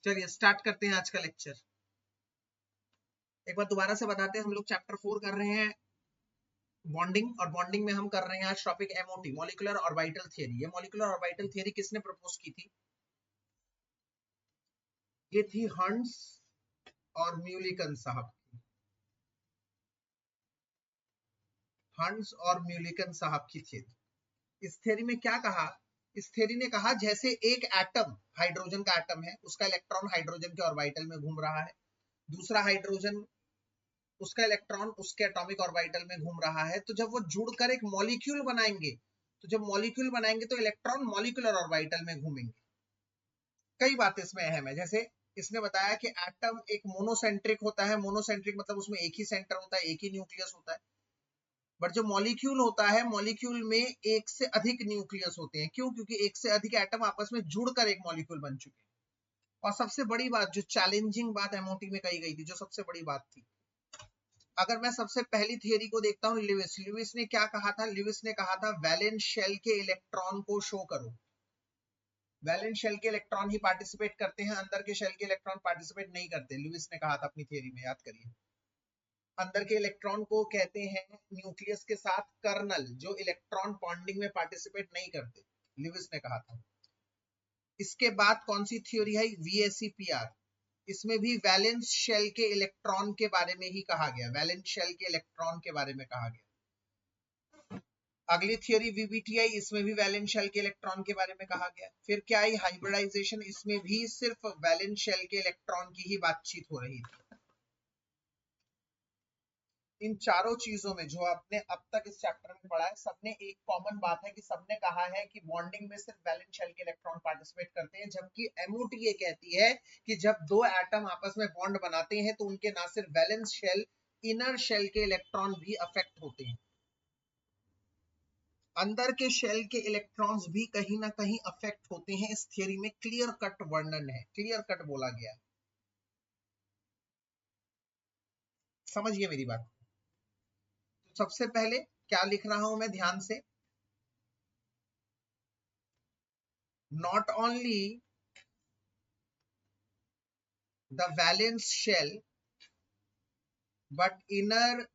चलिए स्टार्ट करते हैं आज का लेक्चर। एक बार दोबारा से बताते हैं, हम लोग चैप्टर 4 कर रहे हैं बॉन्डिंग, और बॉन्डिंग में हम कर रहे हैं आज topic MOT, molecular orbital theory. ये मॉलिक्यूलर ऑर्बिटल थियरी किसने प्रपोज की थी? ये थी हंट्स और म्यूलिकन साहब की। हंट्स और म्यूलिकन साहब की थियरी। इस थियरी में क्या कहा? इस थियरी ने कहा जैसे एक एटम, हाइड्रोजन का एटम है, उसका इलेक्ट्रॉन हाइड्रोजन के ऑर्बिटल में घूम रहा है, दूसरा हाइड्रोजन, उसका इलेक्ट्रॉन उसके एटॉमिक ऑर्बिटल में घूम रहा है, तो जब वो जुड़कर एक मॉलिक्यूल बनाएंगे, तो जब मॉलिक्यूल बनाएंगे तो इलेक्ट्रॉन मॉलिक्यूलर ऑर्बिटल में घूमेंगे। कई बातें इसमें अहम है, जैसे इसने बताया कि एटम एक मोनोसेंट्रिक होता है। मोनोसेंट्रिक मतलब उसमें एक ही सेंटर होता है, एक ही न्यूक्लियस होता है। बट जो मॉलिक्यूल होता है, मॉलिक्यूल में एक से अधिक न्यूक्लियस होते हैं। क्यों? क्योंकि एक से अधिक एटम आपस में जुड़कर एक मॉलिक्यूल बन चुके हैं। और सबसे बड़ी बात, जो चैलेंजिंग बात एमओटी में कही गई थी, जो सबसे बड़ी बात थी, अगर मैं सबसे पहली थियरी को देखता हूं, लिविस ने क्या कहा था? लिविस ने कहा था वैलेंस शेल के इलेक्ट्रॉन को शो करो। वैलेंस शेल के इलेक्ट्रॉन ही पार्टिसिपेट करते हैं, अंदर के शेल के इलेक्ट्रॉन पार्टिसिपेट नहीं करते। लिविस ने कहा था अपनी थियरी में, याद करिए। अंदर के इलेक्ट्रॉन को कहते हैं न्यूक्लियस के साथ कर्नल, जो इलेक्ट्रॉन बॉन्डिंग में पार्टिसिपेट नहीं करते, लिविस ने कहा था। इसके बाद कौन सी थ्योरी है? VSEPR। इसमें भी वैलेंस शेल के इलेक्ट्रॉन के बारे में ही कहा गया, वैलेंस शेल के इलेक्ट्रॉन के बारे में कहा गया। अगली थियरी VBTI, इसमें भी वैलेंस शेल के इलेक्ट्रॉन के बारे में कहा गया। फिर क्या आई? हाइब्रिडाइजेशन। इसमें भी सिर्फ वैलेंस शेल के इलेक्ट्रॉन की ही बातचीत हो रही थी। इन चारों चीजों में जो आपने अब तक इस चैप्टर में पढ़ा है, सबने एक कॉमन बात है कि सबने कहा है कि बॉन्डिंग में सिर्फ वैलेंस शेल के इलेक्ट्रॉन पार्टिसिपेट करते हैं, जबकि एमओटी ये कहती है कि जब दो एटम आपस में बॉन्ड बनाते हैं तो उनके ना सिर्फ वैलेंस शेल, इनर शेल के इलेक्ट्रॉन भी अफेक्ट होते हैं। अंदर के शेल के इलेक्ट्रॉन्स भी कहीं ना कहीं अफेक्ट होते हैं। इस थियरी में क्लियर कट वर्णन है, क्लियर कट बोला गया है। समझिए मेरी बात। तो सबसे पहले क्या लिख रहा हूं मैं, ध्यान से। Not only the valence shell but inner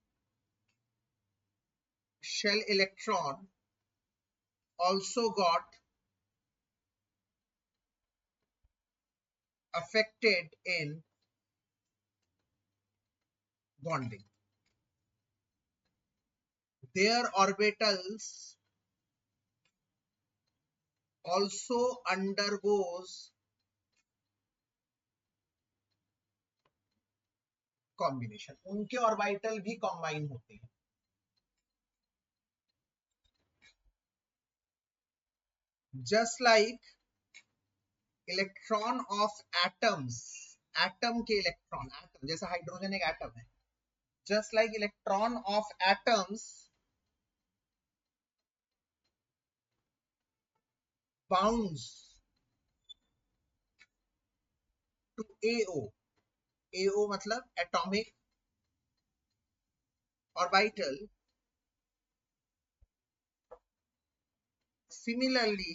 shell electron also got affected in bonding. Their orbitals also undergoes combination. उनके ऑर्बिटल भी कॉम्बाइन होते हैं। Just like electron of atoms, atom के इलेक्ट्रॉन, एटम जैसे हाइड्रोजन एक एटम है, just like electron of atoms bounds to AO. AO मतलब atomic orbital. Similarly,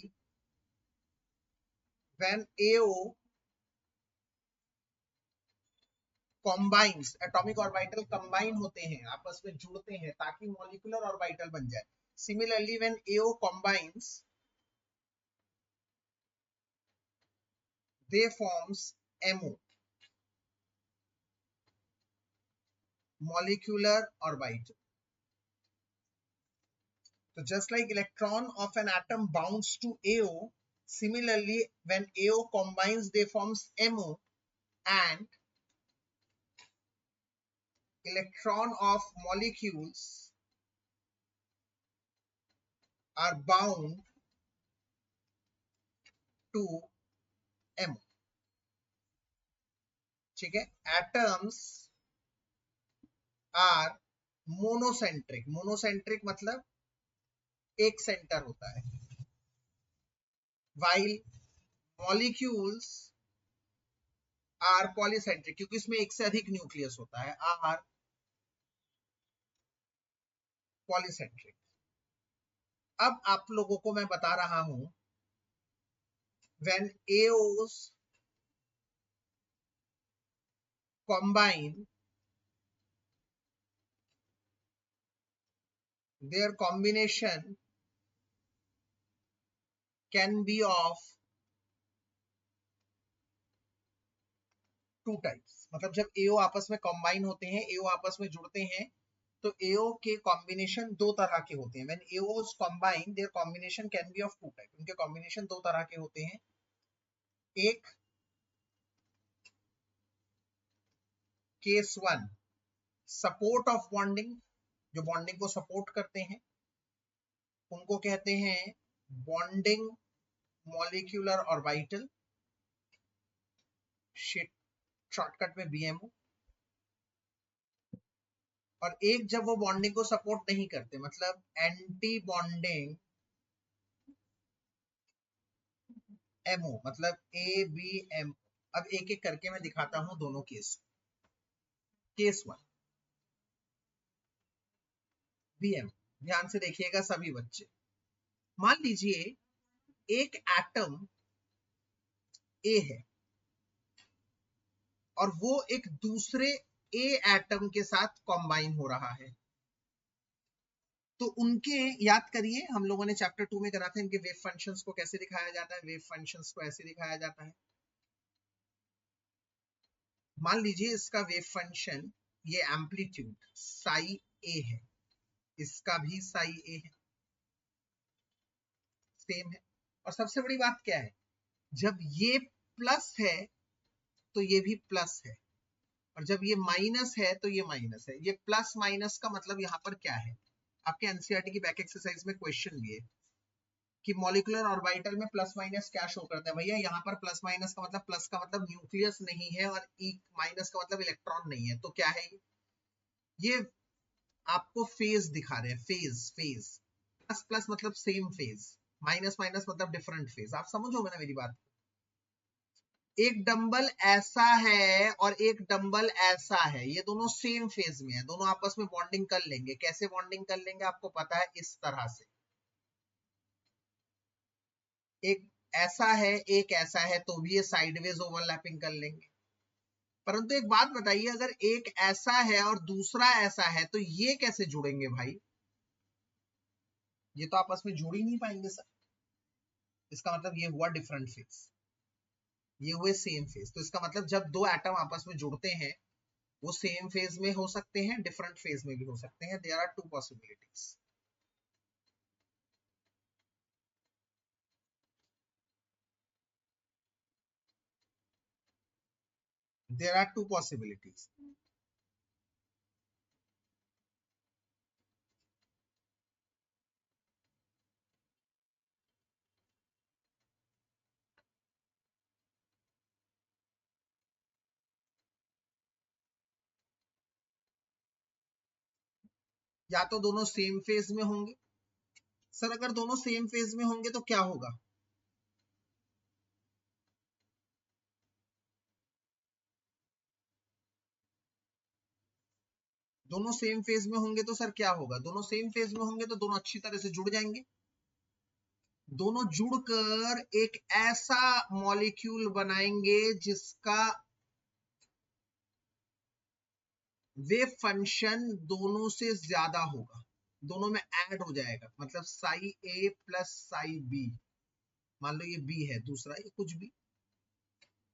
when AO combines, atomic orbital combine होते हैं, आपस में जुड़ते हैं ताकि molecular orbital बन जाए. Similarly, when AO combines, they forms MO, molecular orbital. So just like electron of an atom bounds to AO, similarly when AO combines they forms MO, and electron of molecules are bound to MO. ठीक है? Atoms are monocentric. Monocentric मतलब एक centre होता है, while molecules are polycentric, क्योंकि इसमें एक से अधिक न्यूक्लियस होता है, are polycentric. अब आप लोगों को मैं बता रहा हूं, when AOs combine, their combination can be of two types. मतलब जब एओ आपस में कंबाइन होते हैं, एओ आपस में जुड़ते हैं, तो एओ के कॉम्बिनेशन दो तरह के होते हैं। When AOs combine their combination can be of two type. उनके कॉम्बिनेशन दो तरह के होते हैं। एक case one, support of bonding, जो बॉन्डिंग को सपोर्ट करते हैं उनको कहते हैं बॉन्डिंग मॉलिक्यूलर ऑर्बिटल, शॉर्टकट में बीएमओ। और एक जब वो बॉन्डिंग को सपोर्ट नहीं करते, मतलब एंटी बॉन्डिंग एमओ, मतलब ए बी एम। अब एक एक करके मैं दिखाता हूं दोनों केस। केस वन बीएम, ध्यान से देखिएगा सभी बच्चे। मान लीजिए एक एटम ए है और वो एक दूसरे ए एटम के साथ कॉम्बाइन हो रहा है। तो उनके, याद करिए हम लोगों ने चैप्टर 2 में करा था, इनके वेव फंक्शंस को कैसे दिखाया जाता है। वेव फंक्शंस को ऐसे दिखाया जाता है। मान लीजिए इसका वेव फंक्शन, ये एम्पलीट्यूड साई ए है, इसका भी साई ए है, सेम है। और सबसे बड़ी बात क्या है, जब ये प्लस है तो ये भी प्लस है, और जब ये माइनस है तो ये माइनस है। ये प्लस माइनस का मतलब यहाँ पर क्या है, आपके एनसीईआरटी की बैक एक्सरसाइज में क्वेश्चन भी है कि मॉलिक्यूलर ऑर्बिटल में प्लस माइनस क्या शो करता है। भैया यहाँ पर प्लस माइनस का मतलब, प्लस का मतलब न्यूक्लियस नहीं है और माइनस का मतलब इलेक्ट्रॉन नहीं है। तो क्या है ये आपको फेज दिखा रहे हैं, फेज फेज। प्लस प्लस मतलब सेम फेज, माइनस माइनस मतलब डिफरेंट फेज। आप समझोगे ना मेरी बात। एक डंबल ऐसा है और एक डंबल ऐसा है, ये दोनों सेम फेज में है, दोनों आपस में बॉन्डिंग कर लेंगे। कैसे बॉन्डिंग कर लेंगे आपको पता है, इस तरह से। एक ऐसा है एक ऐसा है तो भी ये साइडवेज ओवरलैपिंग कर लेंगे। परंतु एक बात बताइए, अगर एक ऐसा है और दूसरा ऐसा है तो ये कैसे जुड़ेंगे भाई? ये तो आपस में जुड़ ही नहीं पाएंगे सर। इसका मतलब ये हुआ डिफरेंट फेज, ये हुए सेम फेज। तो इसका मतलब जब दो एटम आपस में जुड़ते हैं, वो सेम फेज में हो सकते हैं, डिफरेंट फेज में भी हो सकते हैं। There are two possibilities. There are two possibilities. या तो दोनों सेम फेज में होंगे। सर अगर दोनों सेम फेज में होंगे तो क्या होगा? दोनों सेम फेज में होंगे तो सर क्या होगा? दोनों सेम फेज में होंगे तो दोनों अच्छी तरह से जुड़ जाएंगे। दोनों जुड़कर एक ऐसा मॉलिक्यूल बनाएंगे जिसका वेव फंक्शन दोनों से ज्यादा होगा, दोनों में ऐड हो जाएगा। मतलब psi A plus psi B, मान लो ये बी है, दूसरा ये कुछ भी,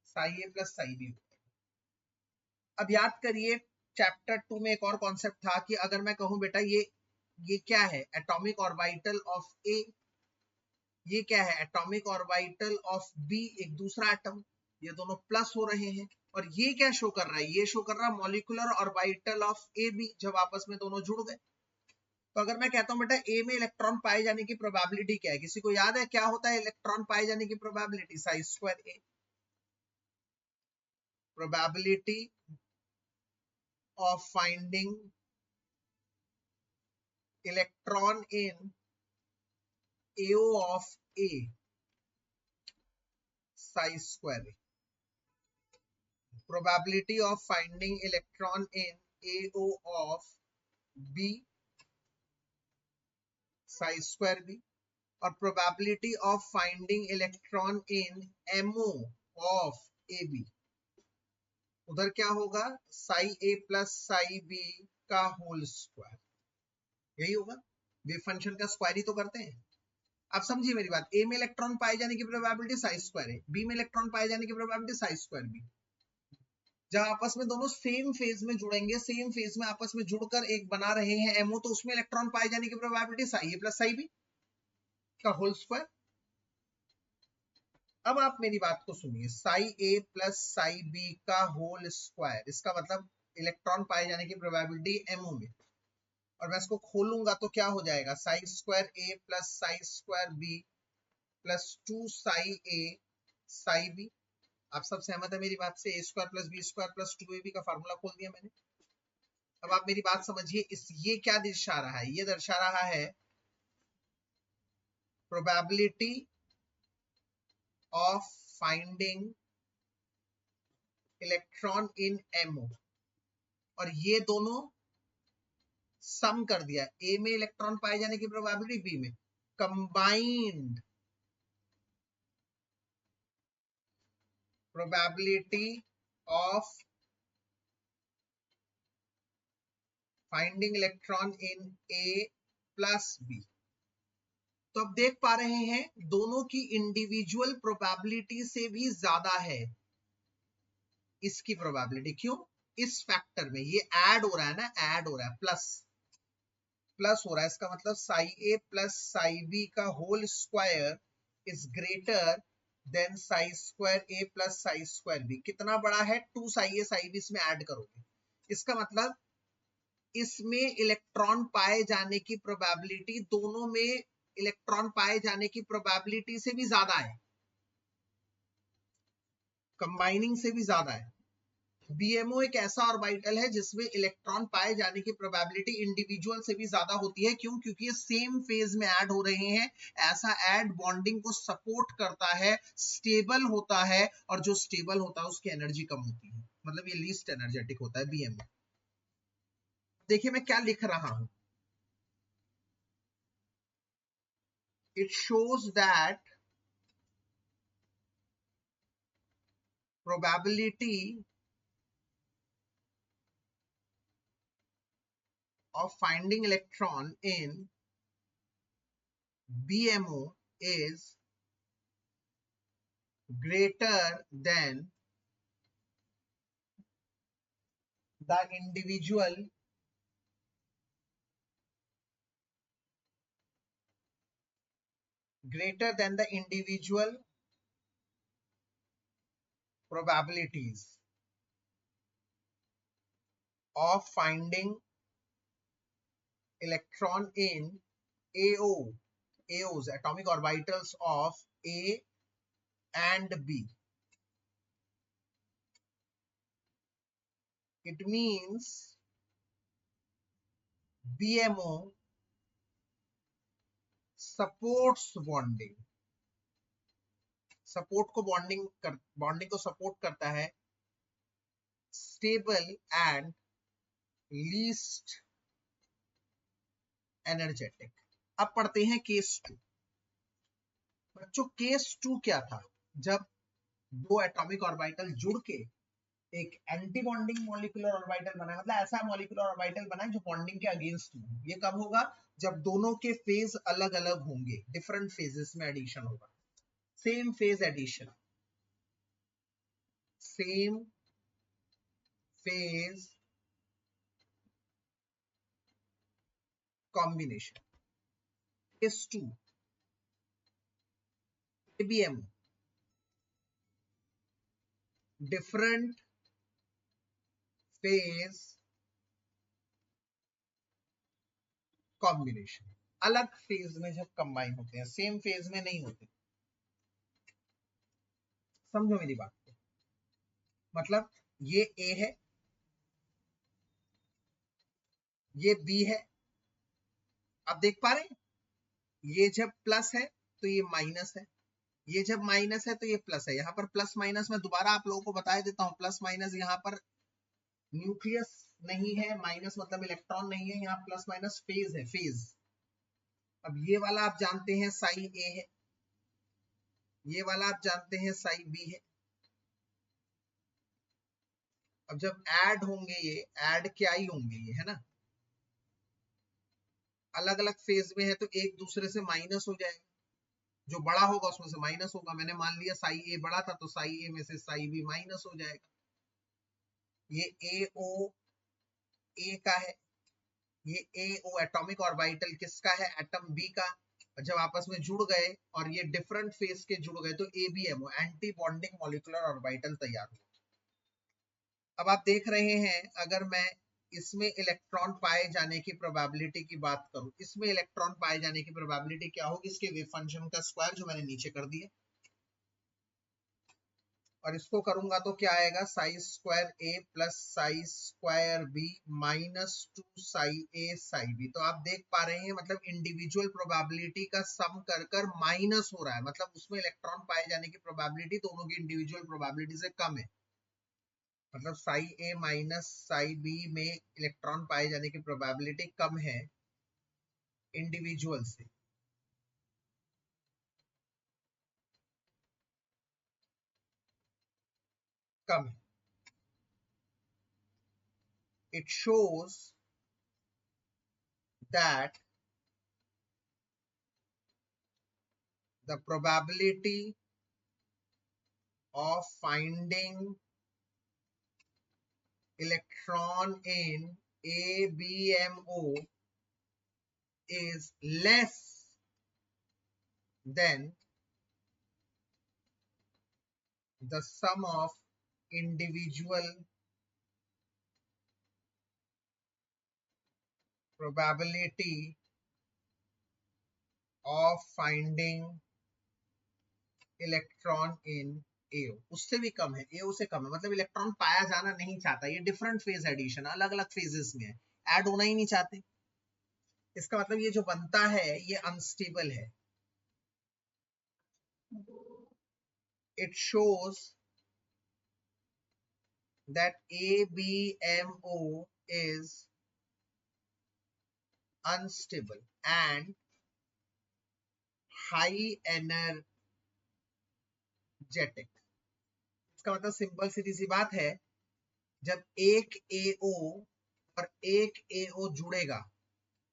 Sai A plus psi B. अब याद करिए चैप्टर 2 में एक और कॉन्सेप्ट था कि अगर मैं कहूं बेटा ये क्या है, एटॉमिक ऑर्बिटल ऑफ ए, ये क्या है, एटॉमिक ऑर्बिटल ऑफ बी, एक दूसरा एटम, ये दोनों प्लस हो रहे हैं। और ये क्या शो कर रहा है, ये शो कर रहा है molecular orbital of A B, जब आपस में दोनों जुड़ गए। तो अगर मैं कहता हूं बेटा ए में इलेक्ट्रॉन पाए जाने की प्रोबेबिलिटी क्या है, किसी को याद है क्या होता है इलेक्ट्रॉन पाए जाने की probability? Sai square A. Probability of finding electron in AO of A, psi square. Probability of finding electron in AO of B, psi square B. और probability of finding electron in MO of AB, उधर क्या होगा, Sai A plus psi B का whole square, यही होगा। Wave function का square ही तो करते हैं। अब समझिए मेरी बात, ए में इलेक्ट्रॉन पाए जाने की प्रोबेबिलिटी साई स्क्वायर है, बी में इलेक्ट्रॉन पाए जाने की प्रोबेबिलिटी साई स्क्वायर बी। जब आपस में दोनों सेम फेज में जुड़ेंगे, सेम फेज में आपस में जुड़कर एक बना रहे हैं एमओ, तो उसमें इलेक्ट्रॉन पाए जाने की probability Sai A plus psi B का होल स्क्वायर। अब आप मेरी बात को सुनिए, Sai A plus psi B का होल स्क्वायर, इसका मतलब इलेक्ट्रॉन पाए जाने की प्रोबेबिलिटी एमओ में, और मैं इसको खोलूंगा तो क्या हो जाएगा, psi square A plus psi square B plus 2 psi A psi B. आप सब सहमत है मेरी बात से, A square plus B square plus 2ab का फार्मूला खोल दिया मैंने। अब आप मेरी बात समझिए, इस ये क्या दर्शा रहा है, ये दर्शा रहा है probability of finding electron in MO, और ये दोनों सम कर दिया, ए में इलेक्ट्रॉन पाए जाने की प्रोबेबिलिटी, बी में combined probability of finding electron in A plus B. तो अब देख पा रहे हैं दोनों की इंडिविजुअल प्रोबेबिलिटी से भी ज्यादा है इसकी प्रोबेबिलिटी। क्यों, इस फैक्टर में ये ऐड हो रहा है ना, ऐड हो रहा है, प्लस प्लस हो रहा है, इसका मतलब psi A plus psi B का whole square is greater than psi square A plus psi square B. कितना बड़ा है, 2 साई ए साई बी, इसमें ऐड करोगे, इसका मतलब इसमें इलेक्ट्रॉन पाए जाने की प्रोबेबिलिटी दोनों में इलेक्ट्रॉन पाए जाने की प्रोबेबिलिटी से भी ज्यादा है, कंबाइनिंग से भी ज्यादा है। बीएमओ एक ऐसा ऑर्बिटल है जिसमें इलेक्ट्रॉन पाए जाने की प्रोबेबिलिटी इंडिविजुअल से भी ज्यादा होती है। क्यों, क्योंकि ये सेम फेज में ऐड हो रहे हैं। ऐसा ऐड बॉन्डिंग को सपोर्ट करता है, स्टेबल होता है, और जो स्टेबल होता है उसकी एनर्जी कम होती है, मतलब ये लीस्ट एनर्जेटिक होता है बीएमओ। देखिए मैं क्या लिख रहा हूं, it shows that probability of finding electron in BMO is greater than the individual probabilities of finding electron in AOs, atomic orbitals of A and B. It means BMO supports bonding, bonding को support करता है, stable and least energetic. अब पढ़ते हैं case 2। बच्चों case 2 क्या था, जब दो एटॉमिक ऑर्बिटल जुड़ के एक एंटी बॉन्डिंग मॉलिक्यूलर ऑर्बिटल बना, मतलब ऐसा मॉलिक्यूलर ऑर्बिटल बना है जो बॉन्डिंग के अगेंस्ट हो। ये कब होगा, जब दोनों के फेज अलग अलग होंगे, डिफरेंट फेजेस में एडिशन होगा। Same phase addition, same phase combination. Case 2 ABM, different phase combination, अलग फेज में जब कंबाइन होते हैं, सेम फेज में नहीं होते। समझो मेरी बात को, मतलब ये A है, ये B है। आप देख पा रहे हैं, ये जब प्लस है तो ये माइनस है, ये जब माइनस है तो ये प्लस है। यहाँ पर प्लस माइनस में दोबारा आप लोगों को बता देता हूं, प्लस माइनस यहाँ पर न्यूक्लियस नहीं है, माइनस मतलब इलेक्ट्रॉन नहीं है, यहाँ प्लस माइनस फेज है, फेज। अब ये वाला आप जानते हैं साई ए है, ये वाला आप जानते हैं साई बी है। अब जब ऐड होंगे ये ऐड क्या ही होंगे ये, है ना, अलग अलग फेज में है तो एक दूसरे से माइनस हो जाएगा, जो बड़ा होगा उसमें से माइनस होगा। मैंने मान लिया साई ए बड़ा था तो साई ए में से साई बी माइनस हो जाएगा। ये ए ओ ए का है, ये ए ओ एटॉमिक ऑर्बिटल किसका है, एटम बी का। जब आपस में जुड़ गए और ये डिफरेंट फेज के जुड़ गए तो ABMO anti bonding molecular orbital तैयार हुआ। अब आप देख रहे हैं अगर मैं इसमें इलेक्ट्रॉन पाए जाने की प्रोबेबिलिटी की बात करूं, इसमें इलेक्ट्रॉन पाए जाने की प्रोबेबिलिटी क्या होगी, इसके वेव फंक्शन का स्क्वायर जो मैंने नीचे कर दिया, और इसको करूंगा तो क्या आएगा, psi square A plus psi square B minus 2 psi A psi B. तो आप देख पा रहे हैं मतलब इंडिविजुअल प्रोबेबिलिटी का सम कर कर माइनस हो रहा है, मतलब उसमें इलेक्ट्रॉन पाए जाने की प्रोबेबिलिटी दोनों की इंडिविजुअल प्रोबेबिलिटी से कम है। मतलब साई ए माइनस साई बी में इलेक्ट्रॉन पाए जाने की प्रोबेबिलिटी कम है इंडिविजुअल से। कम है। It shows that the probability of finding electron in ABMO is less than the sum of individual probability of finding electron in AO, उससे भी कम है, एओ से कम है, मतलब इलेक्ट्रॉन पाया जाना नहीं चाहता। ये डिफरेंट फेज एडिशन, अलग अलग फेजेस में है, ऐड होना ही नहीं चाहते। इसका मतलब ये जो बनता है ये अनस्टेबल है। It shows that ABMO is unstable and high energetic। इसका मतलब सिंपल सीधी सी बात है, जब एक AO और एक AO जुड़ेगा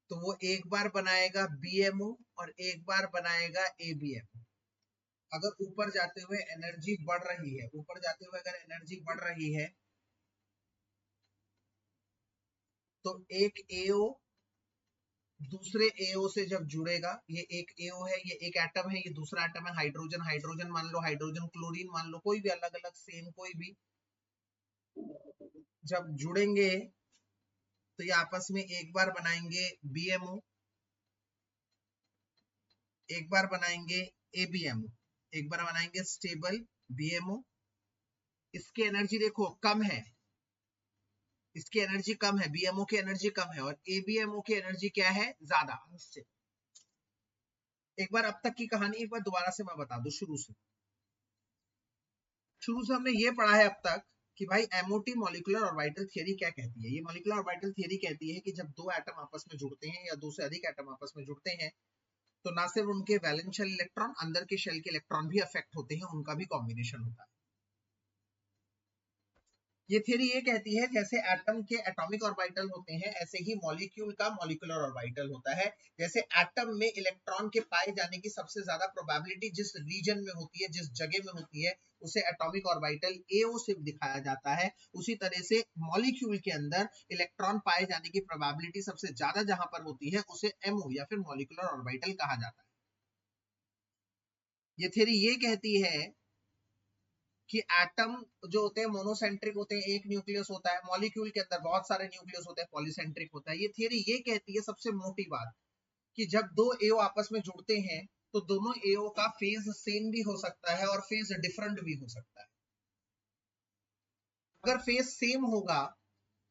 तो वो एक बार बनाएगा BMO और एक बार बनाएगा ABMO। अगर ऊपर जाते हुए एनर्जी बढ़ रही है, ऊपर जाते हुए अगर एनर्जी बढ़ रही है तो एक AO दूसरे AO से जब जुड़ेगा, ये एक AO है, ये एक एटम है, ये दूसरा एटम है, हाइड्रोजन हाइड्रोजन मान लो, हाइड्रोजन क्लोरीन मान लो, कोई भी अलग अलग सेम कोई भी, जब जुड़ेंगे तो ये आपस में एक बार बनाएंगे BMO, एक बार बनाएंगे ABMO, एक बार बनाएंगे स्टेबल BMO। इसकी एनर्जी देखो कम है, इसकी एनर्जी कम है, BMO की एनर्जी कम है, और ABMO की एनर्जी क्या है, ज्यादा। एक बार अब तक की कहानी एक बार दोबारा से मैं बता दूं, शुरू से हमने ये पढ़ा है अब तक कि भाई एमओटी मॉलिक्यूलर ऑर्बिटल थ्योरी क्या कहती है। ये मॉलिक्यूलर ऑर्बिटल थ्योरी कहती है कि जब दो एटम आपस में जुड़ते हैं या दो से अधिक एटम आपस में जुड़ते हैं तो ना सिर्फ उनके वैलेंस शेल इलेक्ट्रॉन, अंदर के शेल के इलेक्ट्रॉन भी अफेक्ट होते हैं, उनका भी कॉम्बिनेशन होता है। ये थ्योरी ये कहती है जैसे एटम के एटॉमिक ऑर्बिटल होते हैं ऐसे ही मॉलिक्यूल का मॉलिक्यूलर ऑर्बिटल होता है। जैसे एटम में इलेक्ट्रॉन के पाए जाने की सबसे ज्यादा प्रोबेबिलिटी जिस रीजन में होती है, जिस जगह में होती है, उसे एटॉमिक ऑर्बिटल एओ से दिखाया जाता है। उसी तरह से मॉलिक्यूल के अंदर इलेक्ट्रॉन पाए जाने की प्रोबेबिलिटी सबसे ज्यादा जहां पर होती है उसे एमओ या फिर मॉलिक्यूलर ऑर्बिटल कहा जाता है। ये थ्योरी ये कहती है कि एटम जो होते हैं मोनोसेंट्रिक होते हैं, एक न्यूक्लियस होता है, मॉलिक्यूल के अंदर बहुत सारे न्यूक्लियस होते हैं, पॉलीसेंट्रिक होता है। ये थियरी ये कहती है सबसे मोटी बात कि जब दो एओ आपस में जुड़ते हैं तो दोनों एओ का फेज सेम भी हो सकता है और फेज डिफरेंट भी हो सकता है। अगर फेज सेम होगा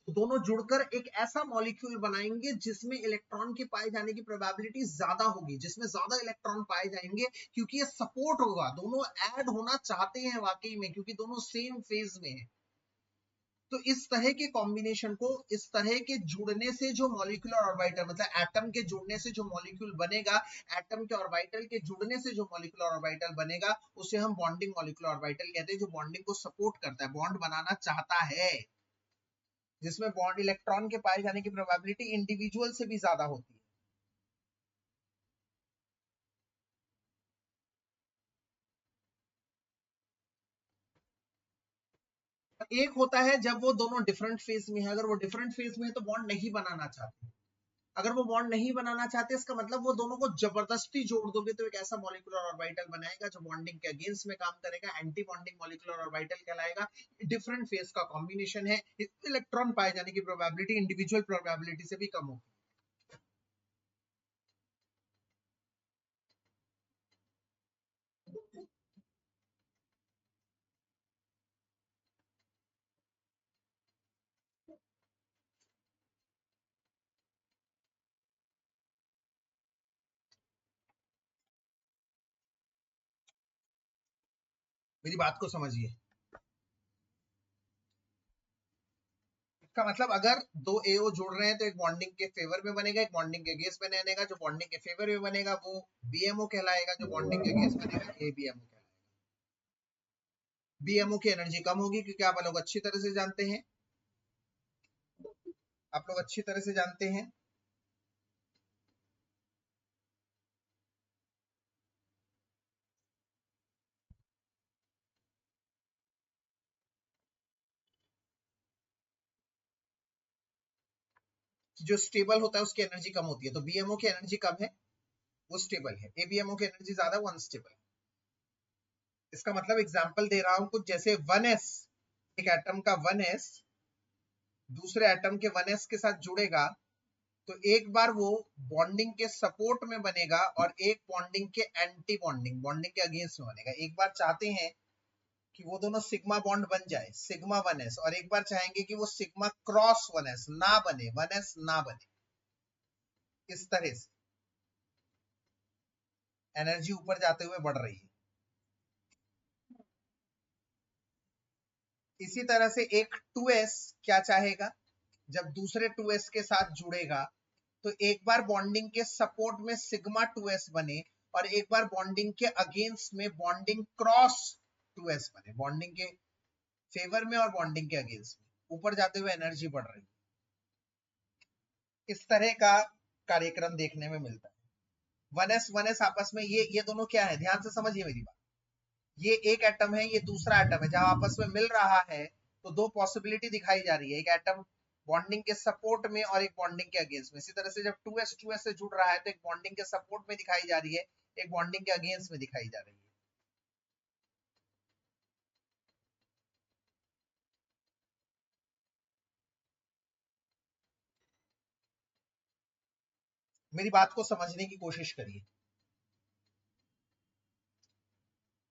तो दोनों जुड़कर एक ऐसा मॉलिक्यूल बनाएंगे जिसमें इलेक्ट्रॉन के पाए जाने की प्रोबेबिलिटी ज्यादा होगी, जिसमें ज्यादा इलेक्ट्रॉन पाए जाएंगे, क्योंकि ये सपोर्ट होगा, दोनों ऐड होना चाहते हैं वाकई में, क्योंकि दोनों सेम फेज में है। तो इस तरह के कॉम्बिनेशन को, इस तरह के जुड़ने से जो मॉलिक्यूलर ऑर्बिटल, मतलब एटम के जुड़ने से जो मॉलिक्यूल बनेगा, एटम के ऑर्बिटल के जुड़ने से जो मॉलिक्यूलर ऑर्बिटल बनेगा उसे हम बॉन्डिंग मॉलिक्यूलर ऑर्बिटल कहते हैं, जो बॉन्डिंग को सपोर्ट करता है, बॉन्ड बनाना चाहता है। जिसमें बॉन्ड इलेक्ट्रॉन के पाए जाने की प्रोबेबिलिटी इंडिविजुअल से भी ज्यादा होती है। एक होता है जब वो दोनों डिफरेंट फेज में है, अगर वो डिफरेंट फेज में है तो बॉन्ड नहीं बनाना चाहते। अगर वो बॉन्ड नहीं बनाना चाहते इसका मतलब वो दोनों को जबरदस्ती जोड़ दोगे तो एक ऐसा मॉलिक्यूलर ऑर्बिटल बनाएगा जो बॉन्डिंग के अगेंस्ट में काम करेगा, एंटी बॉन्डिंग मॉलिक्यूलर ऑर्बिटल कहलाएगा। डिफरेंट फेज का कॉम्बिनेशन है, इलेक्ट्रॉन पाए जाने की प्रोबेबिलिटी इंडिविजुअल प्रोबेबिलिटी से भी कम होगी। मेरी बात को समझिए। इसका मतलब अगर दो एओ जुड़ रहे हैं तो एक बॉन्डिंग के फेवर में बनेगा, एक बॉन्डिंग के अगेंस्ट में बनेगा। जो बॉन्डिंग के फेवर में बनेगा वो बीएमओ कहलाएगा, जो बॉन्डिंग के अगेंस्ट बनेगा एबीएमओ कहलाएगा। बीएमओ की एनर्जी कम होगी क्योंकि आप लोग अच्छी तरह से जानते हैं, आप लोग अच्छी तरह से जानते हैं कि जो स्टेबल होता है उसकी एनर्जी कम होती है। तो बीएमओ की एनर्जी कम है, वो स्टेबल है। एबीएमओ की एनर्जी ज्यादा, वो अनस्टेबल है। इसका मतलब एग्जांपल दे रहा हूं कुछ, जैसे 1s, एक एटम का 1s दूसरे एटम के 1s के साथ जुड़ेगा तो एक बार वो बॉन्डिंग के सपोर्ट में बनेगा और एक बॉन्डिंग के एंटी बॉन्डिंग, बॉन्डिंग के अगेंस्ट में बनेगा। एक बार चाहते हैं कि वो दोनों सिग्मा बॉन्ड बन जाए, सिग्मा 1s, और एक बार चाहेंगे कि वो सिग्मा क्रॉस 1s ना बने, 1s ना बने। इस तरह से एनर्जी ऊपर जाते हुए बढ़ रही है। इसी तरह से एक 2s क्या चाहेगा, जब दूसरे 2s के साथ जुड़ेगा तो एक बार बॉन्डिंग के सपोर्ट में सिग्मा 2s बने और एक बार बॉन्डिंग के अगेंस्ट में बॉन्डिंग क्रॉस 2s बने, बॉन्डिंग के फेवर में और बॉन्डिंग के अगेंस्ट में ऊपर जाते हुए एनर्जी बढ़ रही है। इस तरह का कार्यक्रम देखने में मिलता है। 1s आपस में ये दोनों क्या है, ध्यान से समझिए मेरी बात। ये एक एटम है, ये दूसरा एटम है, जब आपस में मिल रहा है तो दो पॉसिबिलिटी दिखाई जा रही है, एक एटम बॉन्डिंग के सपोर्ट में और एक बॉन्डिंग के अगेंस्ट में। इसी तरह से जब 2s से जुड़ रहा है तो एक बॉन्डिंग के सपोर्ट में दिखाई जा रही है, एक बॉन्डिंग के अगेंस्ट में दिखाई जा रही है। मेरी बात को समझने की कोशिश करिए।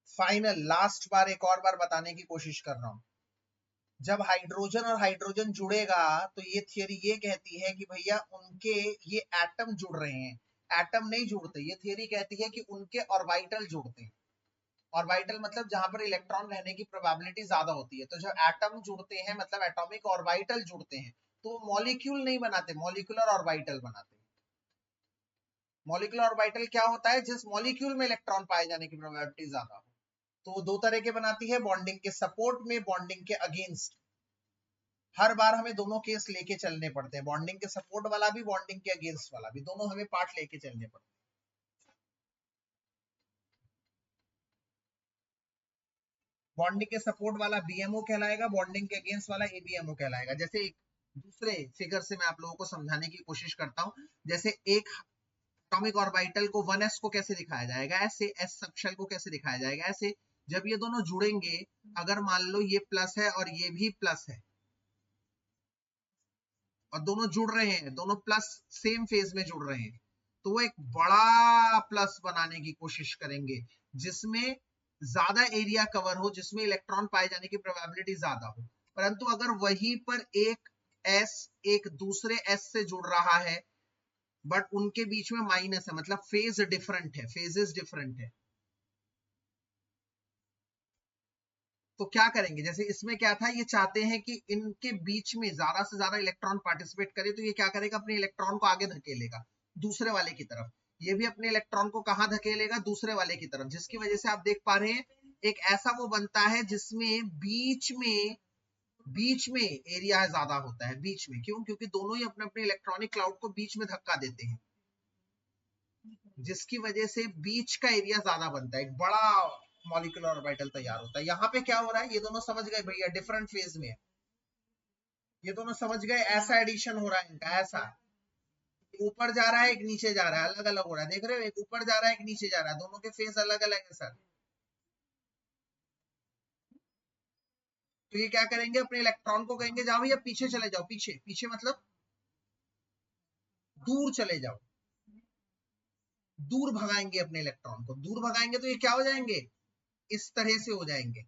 फाइनल लास्ट बार एक और बार बताने की कोशिश कर रहा हूं। जब हाइड्रोजन और हाइड्रोजन जुड़ेगा तो ये थियरी ये कहती है कि भैया उनके ये एटम जुड़ रहे हैं, एटम नहीं जुड़ते। ये थियरी कहती है कि उनके ऑर्बिटल जुड़ते हैं। ऑर्बिटल मतलब जहां पर इलेक्ट्रॉन रहने की प्रोबेबिलिटी ज्यादा होती है। तो जब एटम जुड़ते हैं मतलब एटॉमिक ऑर्बिटल जुड़ते हैं तो मॉलिक्यूल नहीं बनाते, मॉलिक्यूलर ऑर्बिटल बनाते हैं। मॉलिक्यूलर ऑर्बिटल क्या होता है, जिस मॉलिक्यूल में इलेक्ट्रॉन पाए जाने की प्रोबेबिलिटी ज्यादा हो। तो वो दो तरह के बनाती है, बॉन्डिंग के सपोर्ट में, बॉन्डिंग के अगेंस्ट। हर बार हमें दोनों केस लेके चलने पड़ते हैं, बॉन्डिंग के सपोर्ट वाला भी बॉन्डिंग के अगेंस्ट वाला भी, दोनों हमें पार्ट लेके चलने पड़ते हैं। बॉन्डिंग के सपोर्ट वाला बीएमओ कहलाएगा, बॉन्डिंग के अगेंस्ट वाला एबीएमओ कहलाएगा। जैसे एक दूसरे फिगर से मैं आप लोगों को समझाने की कोशिश करता हूं। जैसे एक एटॉमिक ऑर्बिटल को 1s को कैसे दिखाया जाएगा, ऐसे s सबशेल को कैसे दिखाया जाएगा, ऐसे जब ये दोनों जुड़ेंगे, अगर मान लो ये प्लस है और ये भी प्लस है और दोनों जुड़ रहे हैं, दोनों प्लस सेम फेज में जुड़ रहे हैं, तो वो एक बड़ा प्लस बनाने की कोशिश करेंगे जिसमें ज्यादा एरिया कवर हो, जिसमें इलेक्ट्रॉन पाए जाने की प्रोबेबिलिटी ज्यादा हो। परंतु अगर वहीं पर एक s एक दूसरे s से जुड़ रहा है बट उनके बीच में माइनस है, मतलब फेज डिफरेंट है, फेजेस डिफरेंट है, तो क्या करेंगे, जैसे इसमें क्या था, ये चाहते हैं कि इनके बीच में ज्यादा से ज्यादा इलेक्ट्रॉन पार्टिसिपेट करे, तो ये क्या करेगा, अपने इलेक्ट्रॉन को आगे धकेलेगा दूसरे वाले की तरफ। ये भी अपने इलेक्ट्रॉन को कहां धकेलेगा, दूसरे वाले की तरफ, जिसकी वजह से आप देख पा रहे हैं एक ऐसा वो बनता है जिसमें बीच में बीच में एरिया ज्यादा होता है, बीच में। क्यों? क्योंकि दोनों ही अपने अपने इलेक्ट्रॉनिक क्लाउड को बीच में धक्का देते हैं, जिसकी वजह से बीच का एरिया ज्यादा बनता है, एक बड़ा मॉलिक्यूलर ऑर्बिटल तैयार होता है। यहाँ पे क्या हो रहा है, ये दोनों समझ गए भैया, डिफरेंट फेज में है, ये दोनों समझ गए। ऐसा एडिशन हो रहा है इनका, ऐसा ऊपर जा रहा है, एक नीचे जा रहा है, अलग अलग हो रहा है, देख रहे हो, एक ऊपर जा रहा है, एक नीचे जा रहा है, दोनों के फेज अलग अलग है सर। तो ये क्या करेंगे, अपने इलेक्ट्रॉन को कहेंगे जाओ भैया पीछे चले जाओ, पीछे, पीछे मतलब दूर चले जाओ, दूर भगाएंगे अपने इलेक्ट्रॉन को, दूर भगाएंगे तो ये क्या हो जाएंगे, इस तरह से हो जाएंगे,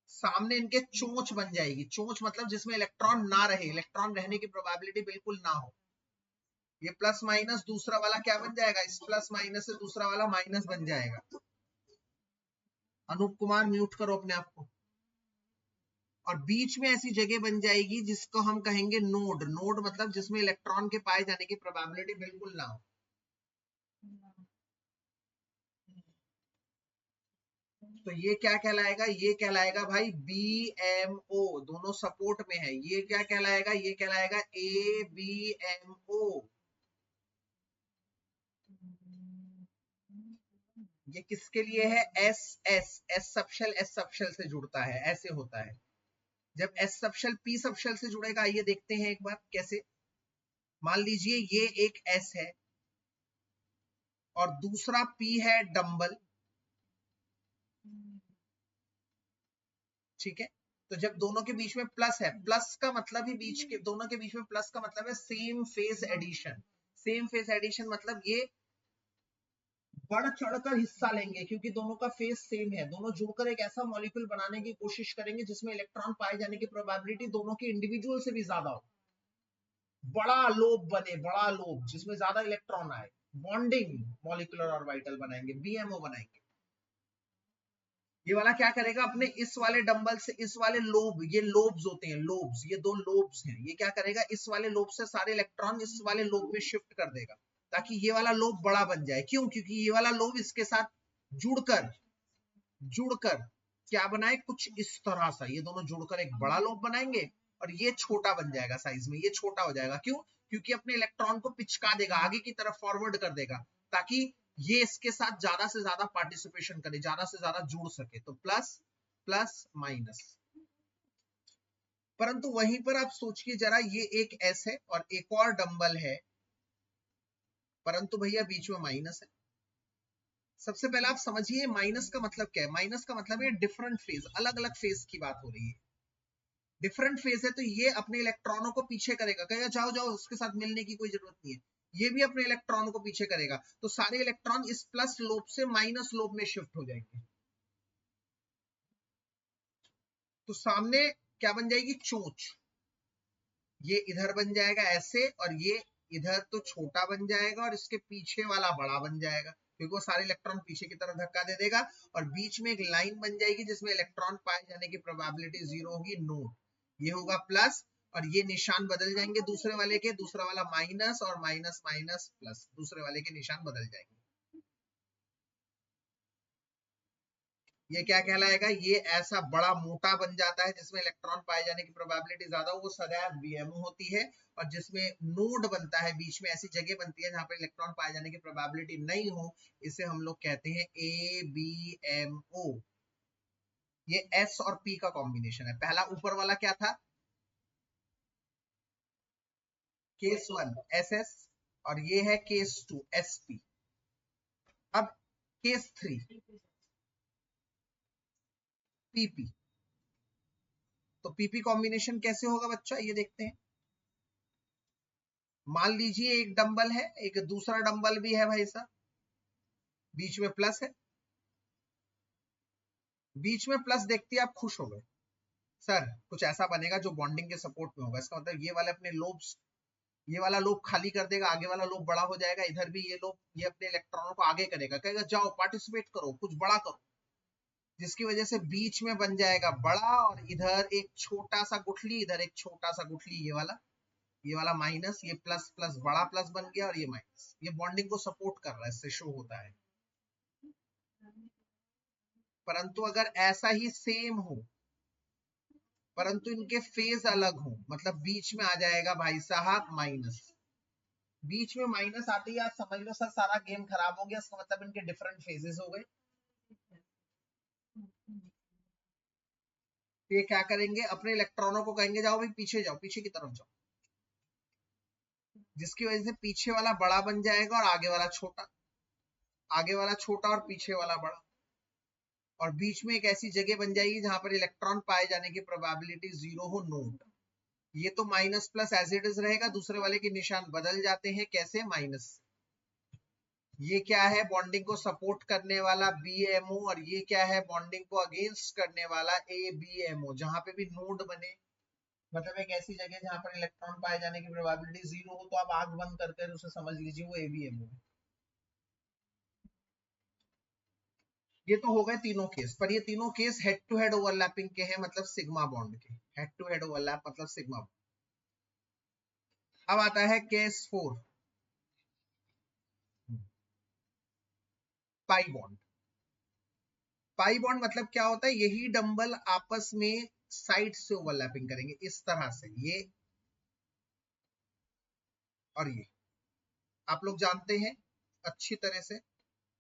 सामने इनके चोंच बन जाएगी। चोंच मतलब जिसमें इलेक्ट्रॉन ना रहे, इलेक्ट्रॉन रहने की प्रोबेबिलिटी बिल्कुल ना हो। ये प्लस माइनस, दूसरा वाला क्या बन जाएगा, इस प्लस माइनस से दूसरा वाला माइनस बन जाएगा। अनूप कुमार म्यूट करो अपने आप को। और बीच में ऐसी जगह बन जाएगी जिसको हम कहेंगे नोड। नोड मतलब जिसमें इलेक्ट्रॉन के पाए जाने की प्रोबेबिलिटी बिल्कुल ना हो। तो ये क्या कहलाएगा, ये कहलाएगा भाई BMO, दोनों सपोर्ट में है। ये क्या कहलाएगा, ये कहलाएगा ABMO। ये किसके लिए है, S सबशेल से जुड़ता है, ऐसे होता है। जब S सबशेल P सबशेल से जुड़ेगा, आइए देखते हैं एक बार कैसे। मान लीजिए ये एक S है और दूसरा P है डंबल, ठीक है। तो जब दोनों के बीच में प्लस है, प्लस का मतलब ही बीच के दोनों के बीच में प्लस का मतलब है same phase addition. Same phase addition मतलब ये बढ़ चढ़कर हिस्सा लेंगे, क्योंकि दोनों का फेज सेम है। दोनों जुड़कर एक ऐसा मॉलिक्यूल बनाने की कोशिश करेंगे जिसमें इलेक्ट्रॉन पाए जाने की प्रोबेबिलिटी दोनों के इंडिविजुअल से भी ज्यादा हो। बड़ा लोब बने, बड़ा लोब जिसमें ज्यादा इलेक्ट्रॉन आए, बॉन्डिंग मॉलिक्यूलर ऑर्बिटल बनाएंगे, BMO बनाएंगे। ये वाला क्या करेगा, अपने इस वाले डंबल से इस वाले लोब, ये लोब्स होते हैं, लोब्स, ये दो लोब्स हैं, ये क्या करेगा, इस वाले लोब से सारे इलेक्ट्रॉन इस वाले लोब में शिफ्ट कर देगा, ताकि ये वाला लोब बड़ा बन जाए। क्यों? क्योंकि ये वाला लोब इसके साथ जुड़कर जुड़कर क्या बनाए, कुछ इस तरह सा, ये दोनों जुड़कर एक बड़ा लोब बनाएंगे और ये छोटा बन जाएगा साइज में, ये छोटा हो जाएगा। क्यों? क्योंकि अपने इलेक्ट्रॉन को पिचका देगा, आगे की तरफ फॉरवर्ड कर देगा, ताकि ये इसके साथ ज्यादा से ज्यादा पार्टिसिपेशन करे, ज्यादा से ज्यादा जुड़ सके। तो प्लस प्लस माइनस। परंतु वहीं पर आप सोचिए जरा, ये एक S है और एक और डंबल है, परंतु भैया बीच में माइनस है। सबसे पहले आप समझिए माइनस का मतलब क्या है। माइनस का मतलब है डिफरेंट फेज, अलग अलग फेज की बात हो रही है। डिफरेंट फेज है तो ये अपने इलेक्ट्रॉनों को पीछे करेगा, कहेगा जाओ जाओ उसके साथ मिलने की कोई जरूरत नहीं है। ये भी अपने इलेक्ट्रॉन को पीछे करेगा, तो सारे इलेक्ट्रॉन इस प्लस लोब से माइनस लोब में शिफ्ट हो जाएंगे। तो सामने क्या बन जाएगी, चोंच। ये इधर बन जाएगा ऐसे, और ये इधर तो छोटा बन जाएगा और इसके पीछे वाला बड़ा बन जाएगा, क्योंकि वो सारे इलेक्ट्रॉन पीछे की तरफ धक्का दे देगा। और बीच में एक लाइन बन जाएगी जिसमें इलेक्ट्रॉन पाए जाने की प्रोबेबिलिटी 0 होगी, नोड। ये होगा प्लस, और ये निशान बदल जाएंगे दूसरे वाले के, दूसरा वाला माइनस, और माइनस माइनस प्लस, दूसरे वाले के निशान बदल जाएंगे। ये क्या कहलाएगा, ये ऐसा बड़ा मोटा बन जाता है जिसमें इलेक्ट्रॉन पाए जाने की प्रोबेबिलिटी ज्यादा हो, वो सदैव BMO होती है। और जिसमें नोड बनता है, बीच में ऐसी जगह बनती है जहां पर इलेक्ट्रॉन पाए जाने की प्रोबेबिलिटी नहीं हो, इसे हम लोग कहते हैं ABMO। ये S और P का कॉम्बिनेशन है। पहला ऊपर वाला क्या था, केस 1 SS, और ये है केस 2 SP। अब केस 3 PP। तो PP कॉम्बिनेशन कैसे होगा बच्चा, ये देखते हैं। मान लीजिए एक डंबल है, एक दूसरा डंबल भी है भाई साहब, बीच में प्लस है। बीच में प्लस देखते ही आप खुश हो गए, सर कुछ ऐसा बनेगा जो बॉन्डिंग के सपोर्ट में होगा। इसका मतलब ये वाले अपने लोब्स, ये वाला लोब खाली कर देगा, आगे वाला लोब बड़ा हो जाएगा। इधर भी ये लोब, ये अपने इलेक्ट्रॉनों को आगे करेगा, कहेगा जाओ पार्टिसिपेट करो, कुछ बड़ा करो, जिसकी वजह से बीच में बन जाएगा बड़ा, और इधर एक छोटा सा गुठली, इधर एक छोटा सा गुठली, ये वाला माइनस, ये प्लस प्लस बड़ा प्लस बन गया, और ये माइनस। ये बॉन्डिंग को सपोर्ट कर रहा है, इससे शो होता है। परंतु अगर ऐसा ही सेम हो, परंतु इनके फेज अलग हो, मतलब बीच में आ जाएगा भाई साहब माइनस। बीच में माइनस आते ही आप समझ लो सर सारा गेम खराब हो गया, इसका मतलब इनके डिफरेंट फेजेस हो गए। ये क्या करेंगे, अपने इलेक्ट्रॉनों को कहेंगे जाओ भाई पीछे जाओ, पीछे की तरफ जाओ, जिसकी वजह से पीछे वाला बड़ा बन जाएगा और आगे वाला छोटा, आगे वाला छोटा और पीछे वाला बड़ा, और बीच में एक ऐसी जगह बन जाएगी जहां पर इलेक्ट्रॉन पाए जाने की प्रोबेबिलिटी 0 हो, नोट। ये तो minus plus as it is रहेगा, दूसरे वाले के निशान बदल जाते हैं, कैसे, माइनस। ये क्या है, बॉन्डिंग को सपोर्ट करने वाला BMO, और ये क्या है, बॉन्डिंग को अगेंस्ट करने वाला ABMO, जहां पे भी नोड बने, मतलब एक ऐसी जगह जहां पर इलेक्ट्रॉन पाए जाने की प्रोबेबिलिटी 0 हो, तो आप आंख बंद करके उसे समझ लीजिए वो ABMO है। ये तो हो गए तीनों केस, पर ये तीनों case head to head overlapping के हैं, मतलब सिग्मा बॉन्ड के, हेड टू हेड ओवरलैप मतलब सिग्मा। अब आता है case 4, pi bond. Pi bond मतलब क्या होता है, यही डंबल आपस में साइड से ओवरलैपिंग करेंगे इस तरह से, ये और ये आप लोग जानते हैं अच्छी तरह से।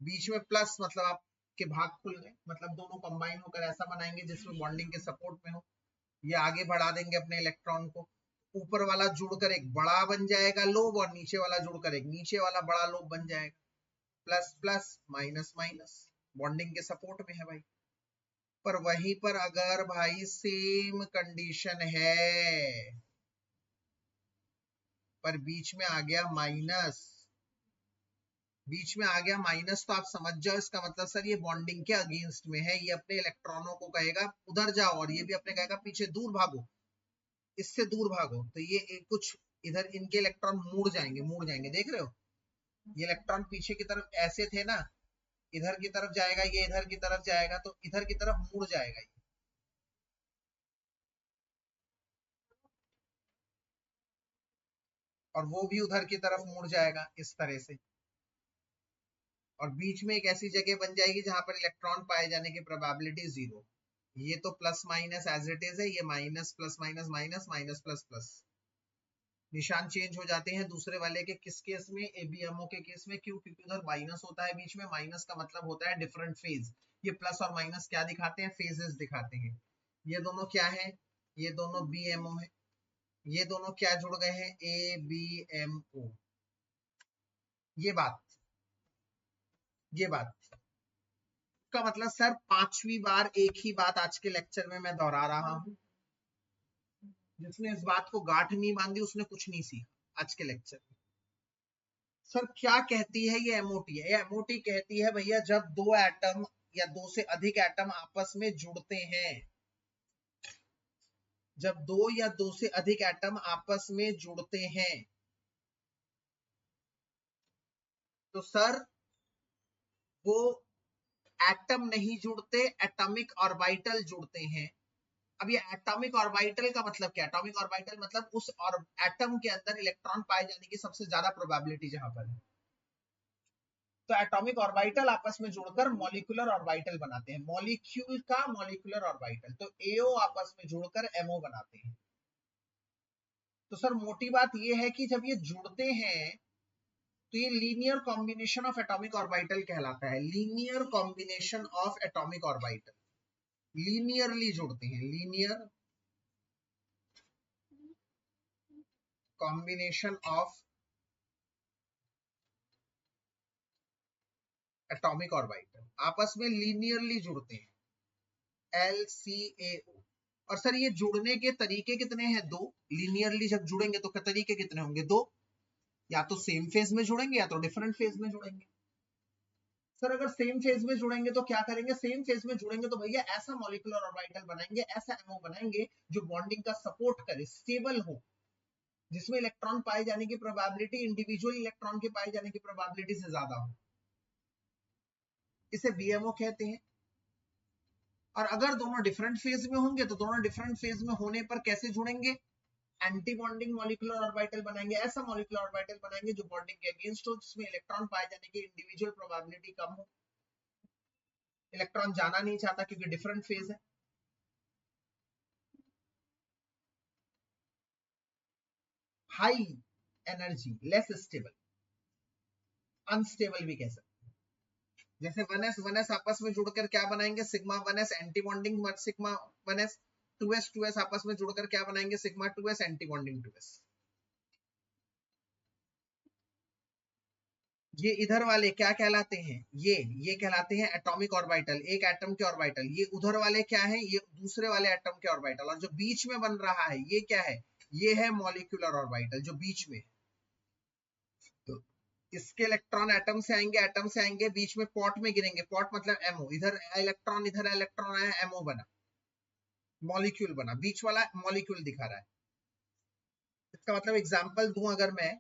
बीच में प्लस मतलब आपके भाग खुल गए, मतलब दोनों कंबाइन होकर ऐसा बनाएंगे जिसमें बॉन्डिंग के सपोर्ट में हो। ये आगे बढ़ा देंगे अपने इलेक्ट्रॉन को, ऊपर वाला जुड़कर एक बड़ा बन जाएगा लोब, और नीचे वाला जुड़कर एक नीचे वाला बड़ा लोब बन जाएगा। Plus plus minus minus, bonding के सपोर्ट में है भाई। पर वहीं पर अगर भाई सेम कंडीशन है, पर बीच में आ गया माइनस, बीच में आ गया माइनस, तो आप समझ जाओ इसका मतलब सर ये बॉन्डिंग के अगेंस्ट में है, ये अपने इलेक्ट्रॉनों को कहेगा उधर जाओ, और ये भी अपने कहेगा पीछे दूर भागो, इससे दूर भागो। तो ये एक कुछ इधर इनके इलेक्ट्रॉन मुड़ जाएंगे, मुड़ जाएंगे, देख रहे हो, ये इलेक्ट्रॉन पीछे की तरफ ऐसे थे ना, इधर की तरफ जाएगा, ये इधर की तरफ जाएगा, तो इधर की तरफ मुड़ जाएगा ये। और वो भी उधर की तरफ मुड़ जाएगा इस तरह से, और बीच में एक ऐसी जगह बन जाएगी जहां पर इलेक्ट्रॉन पाए जाने की प्रोबेबिलिटी 0। ये तो plus minus as it is है, ये minus plus minus minus minus plus plus, निशान चेंज हो जाते हैं दूसरे वाले के, किस केस में, ABMO के केस में। क्यों, क्योंकि उधर माइनस होता है बीच में, माइनस का मतलब होता है डिफरेंट फेज। ये प्लस और माइनस क्या दिखाते हैं, फेजेस दिखाते हैं। ये दोनों क्या है, ये दोनों BMO है, ये दोनों क्या जुड़ गए हैं, ABMO। ये बात, ये बात का मतलब सर 5वीं बार एक ही बात आज के लेक्चर में मैं दोहरा रहा हूं, जिसने इस बात को गांठ नहीं बांधी उसने कुछ नहीं सीखा आज के लेक्चर में। सर क्या कहती है ये एमओटी है, ये एमओटी कहती है भैया जब दो एटम या दो से अधिक एटम आपस में जुड़ते हैं, जब दो या दो से अधिक एटम आपस में जुड़ते हैं, तो सर वो एटम नहीं जुड़ते, एटॉमिक ऑर्बिटल जुड़ते हैं। अब ये एटॉमिक ऑर्बिटल का मतलब क्या, एटॉमिक ऑर्बिटल मतलब उस और एटम के अंदर इलेक्ट्रॉन पाए जाने की सबसे ज्यादा प्रोबेबिलिटी जहां पर है। तो एटॉमिक ऑर्बिटल आपस में जुड़कर मॉलिक्यूलर ऑर्बिटल बनाते हैं, मॉलिक्यूल का मॉलिक्यूलर ऑर्बिटल, तो एओ आपस में जुड़कर एमओ बनाते हैं। तो सर मोटी बात ये है कि जब ये जुड़ते हैं तो ये linear combination of atomic orbital कहलाता है, linear combination of atomic orbital, linearly जुड़ते हैं, linear combination of atomic orbital, आपस में लीनियरली जुड़ते हैं, LCAO। और सर ये जुड़ने के तरीके कितने हैं, दो, लीनियरली जब जुड़ेंगे तो तरीके कितने होंगे, दो, या तो सेम फेज में जुड़ेंगे या तो डिफरेंट फेज में जुड़ेंगे। सर अगर सेम फेज में जुड़ेंगे तो क्या करेंगे, सेम फेज में जुड़ेंगे तो भैया ऐसा मॉलिक्यूलर ऑर्बिटल बनाएंगे, ऐसा एमओ बनाएंगे जो बॉन्डिंग का सपोर्ट करे, स्टेबल हो, जिसमें इलेक्ट्रॉन पाए जाने की प्रोबेबिलिटी इंडिविजुअल इलेक्ट्रॉन के पाए जाने की प्रोबेबिलिटी से ज्यादा हो, इसे BMO कहते हैं। और अगर दोनों डिफरेंट फेज में होंगे तो दोनों डिफरेंट फेज में होने पर कैसे जुड़ेंगे, एंटी बॉन्डिंग मॉलिक्यूलर ऑर्बिटल बनाएंगे, ऐसा मॉलिक्यूलर ऑर्बिटल बनाएंगे जो बॉन्डिंग के अगेंस्ट हो, जिसमें इलेक्ट्रॉन पाए जाने की इंडिविजुअल प्रोबेबिलिटी कम हो, इलेक्ट्रॉन जाना नहीं चाहता क्योंकि डिफरेंट फेज है। High energy, less stable, unstable भी कह सकते हैं। जैसे 1s आपस में जुड़कर क्या बनाएंगे, sigma 1s anti bonding sigma 1s, 2s आपस में जुड़कर क्या बनाएंगे, sigma 2s anti bonding 2s। ये इधर वाले क्या कहलाते हैं, ये कहलाते हैं एटॉमिक ऑर्बिटल, एक एटम के ऑर्बिटल। ये उधर वाले क्या है, ये दूसरे वाले एटम के ऑर्बिटल। और जो बीच में बन रहा है ये क्या है, ये है मॉलिक्यूलर ऑर्बिटल जो बीच में। तो इसके इलेक्ट्रॉन एटम से आएंगे, बीच में पॉट में गिरेंगे, पॉट मतलब एमओ, इधर इलेक्ट्रॉन आया, एमओ बना, मॉलिक्यूल बना, बीच वाला मॉलिक्यूल दिखा रहा है। इसका मतलब एग्जांपल दूं अगर मैं,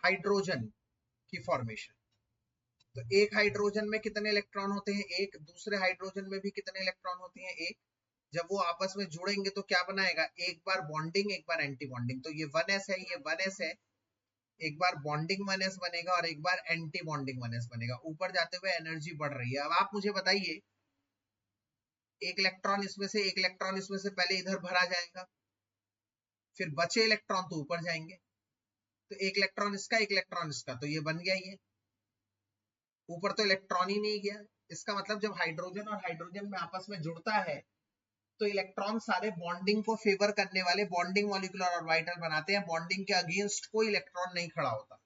हाइड्रोजन की फॉर्मेशन, तो एक हाइड्रोजन में कितने इलेक्ट्रॉन होते हैं, एक। दूसरे हाइड्रोजन में भी कितने इलेक्ट्रॉन होते हैं, एक। जब वो आपस में जुड़ेंगे तो क्या बनाएगा, एक बार बॉन्डिंग, एक बार एंटी बॉन्डिंग। तो ये 1s है, ये 1s है, एक बार बॉन्डिंग 1s बनेगा और एक बार एंटी बॉन्डिंग 1s बनेगा। ऊपर जाते हुए एनर्जी बढ़ रही है। अब आप मुझे बताइए, एक इलेक्ट्रॉन इसमें से, एक इलेक्ट्रॉन इसमें से पहले इधर भरा जाएगा, फिर बचे इलेक्ट्रॉन तो ऊपर जाएंगे। तो एक इलेक्ट्रॉन इसका, एक इलेक्ट्रॉन इसका, तो ये बन गया, ये ऊपर तो इलेक्ट्रॉन ही नहीं गया। इसका मतलब जब हाइड्रोजन और हाइड्रोजन में आपस में जुड़ता है तो इलेक्ट्रॉन सारे बॉन्डिंग को फेवर करने वाले बॉन्डिंग मॉलिक्यूलर ऑर्बिटल बनाते हैं। बॉन्डिंग के अगेंस्ट कोई इलेक्ट्रॉन नहीं खड़ा होता,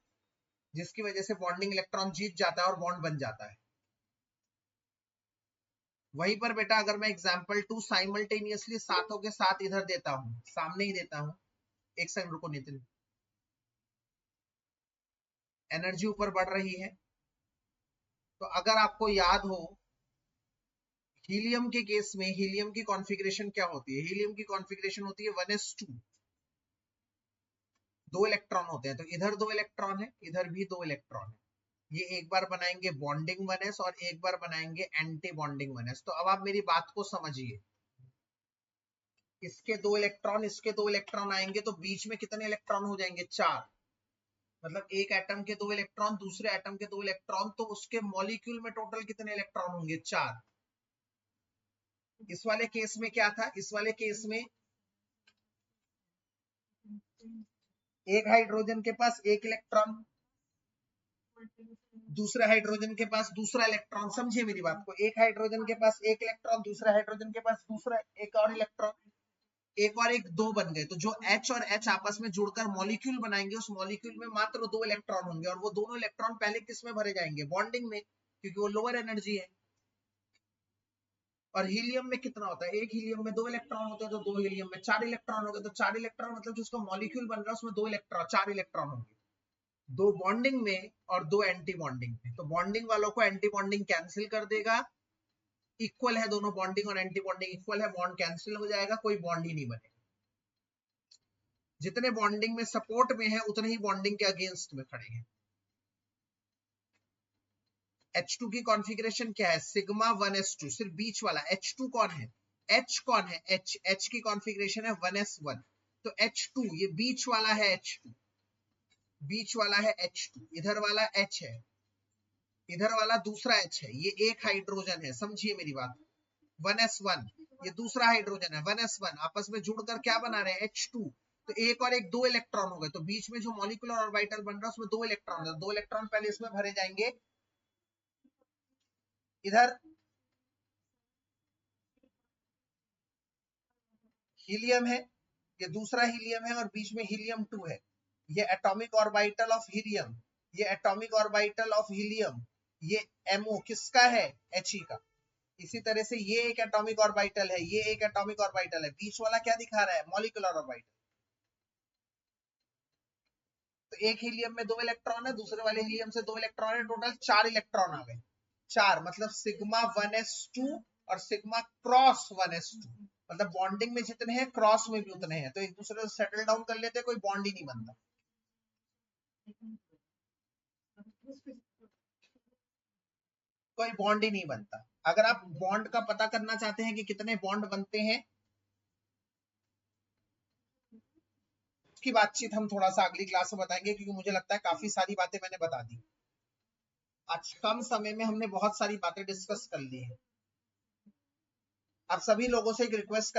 जिसकी वजह से बॉन्डिंग इलेक्ट्रॉन जीत जाता है और बॉन्ड बन जाता है। वहीं पर बेटा अगर मैं एग्जांपल 2 साइमल्टेनियसली सातों के साथ इधर देता हूं, सामने ही देता हूं, एक सेकंड रुको नितिन, एनर्जी ऊपर बढ़ रही है। तो अगर आपको याद हो, हीलियम के केस में हीलियम की कॉन्फ़िगरेशन क्या होती है, हीलियम की कॉन्फ़िगरेशन होती है 1s2, 2 इलेक्ट्रॉन होते हैं। तो इधर 2 इलेक्ट्रॉन है, इधर भी 2 इलेक्ट्रॉन है। ये एक बार बनाएंगे बॉन्डिंग 1s और एक बार बनाएंगे एंटी बॉन्डिंग 1s। तो अब आप मेरी बात को समझिए, इसके 2 इलेक्ट्रॉन, इसके 2 इलेक्ट्रॉन आएंगे तो बीच में कितने इलेक्ट्रॉन हो जाएंगे, 4। मतलब एक एटम के 2 इलेक्ट्रॉन, दूसरे एटम के 2 इलेक्ट्रॉन, तो उसके मॉलिक्यूल में टोटल कितने इलेक्ट्रॉन होंगे, 4। इस वाले केस में क्या था, इस वाले केस में एक हाइड्रोजन के पास एक इलेक्ट्रॉन, दूसरे हाइड्रोजन के पास दूसरा इलेक्ट्रॉन। समझिए मेरी बात को, एक हाइड्रोजन के पास एक इलेक्ट्रॉन, दूसरे हाइड्रोजन के पास दूसरा एक और इलेक्ट्रॉन, एक और एक 2 बन गए। तो जो H और H आपस में जुड़कर मॉलिक्यूल बनाएंगे, उस मॉलिक्यूल में मात्र 2 इलेक्ट्रॉन होंगे और वो दोनों इलेक्ट्रॉन पहले किस में भरे जाएंगे, बॉन्डिंग में, क्योंकि वो लोअर एनर्जी है। और हीलियम में कितना होता है, एक हीलियम में 2 इलेक्ट्रॉन होते हैं, तो 2 हीलियम में 4 इलेक्ट्रॉन हो गए। तो 4 इलेक्ट्रॉन मतलब जो उसका मॉलिक्यूल बन रहा है उसमें 2 इलेक्ट्रॉन, 4 इलेक्ट्रॉन होंगे, 2 बॉन्डिंग में और 2 एंटी बॉन्डिंग में। तो बॉन्डिंग वालों को एंटी बॉन्डिंग कैंसिल कर देगा, इक्वल है दोनों, बॉन्डिंग और एंटी बॉन्डिंग इक्वल है, बॉन्ड कैंसिल हो जाएगा, कोई बॉन्ड ही नहीं बनेगा। जितने बॉन्डिंग में सपोर्ट में है उतने ही बॉन्डिंग के अगेंस्ट में खड़े हैं। H2 की कॉन्फ़िगरेशन क्या है, सिग्मा 1s2, सिर्फ बीच वाला। H2 कौन है, H कौन है, H की कॉन्फ़िगरेशन है 1s1। तो H2 ये बीच वाला है, H2 बीच वाला है, H2 इधर वाला H है, इधर वाला दूसरा H है। ये एक हाइड्रोजन है, समझिए मेरी बात, 1s1, ये दूसरा हाइड्रोजन है 1s1, आपस में जुड़कर क्या बना रहे हैं, H2। तो एक और एक 2 इलेक्ट्रॉन हो गए। तो बीच में जो मॉलिक्यूलर ऑर्बिटल बन रहा है उसमें 2 इलेक्ट्रॉन है, 2 इलेक्ट्रॉन पहले इसमें भरे जाएंगे, इधर हीलियम है, ये दूसरा हीलियम है और बीच में हीलियम 2 है। ये एटॉमिक ऑर्बिटल ऑफ हीलियम, ये एटॉमिक ऑर्बिटल ऑफ हीलियम, ये MO किसका है, He का। इसी तरह से ये एक एटॉमिक ऑर्बिटल है, ये एक एटॉमिक ऑर्बिटल है, बीच वाला क्या दिखा रहा है, मॉलिक्यूलर ऑर्बिटल। तो एक हीलियम में 2 इलेक्ट्रॉन है, दूसरे वाले हीलियम से 2 इलेक्ट्रॉन है, टोटल 4 इलेक्ट्रॉन आ गए। 4 मतलब सिग्मा 1s2 और सिग्मा क्रॉस 1s2, मतलब बॉन्डिंग में जितने हैं क्रॉस में भी उतने हैं। तो एक दूसरे को सेटल डाउन कर लेते, कोई बॉन्ड ही नहीं बनता। कोई बॉन्ड ही नहीं बनता। अगर आप बॉन्ड का पता करना चाहते हैं कि कितने बॉन्ड बनते हैं, उसकी बातचीत हम थोड़ा सा अगली क्लास में बताएंगे, क्योंकि मुझे लगता है काफी सारी बातें मैंने बता दी। आज कम समय में हमने बहुत सारी बातें डिस्कस कर ली है। आप सभी लोगों से एक रिक्वेस्ट कर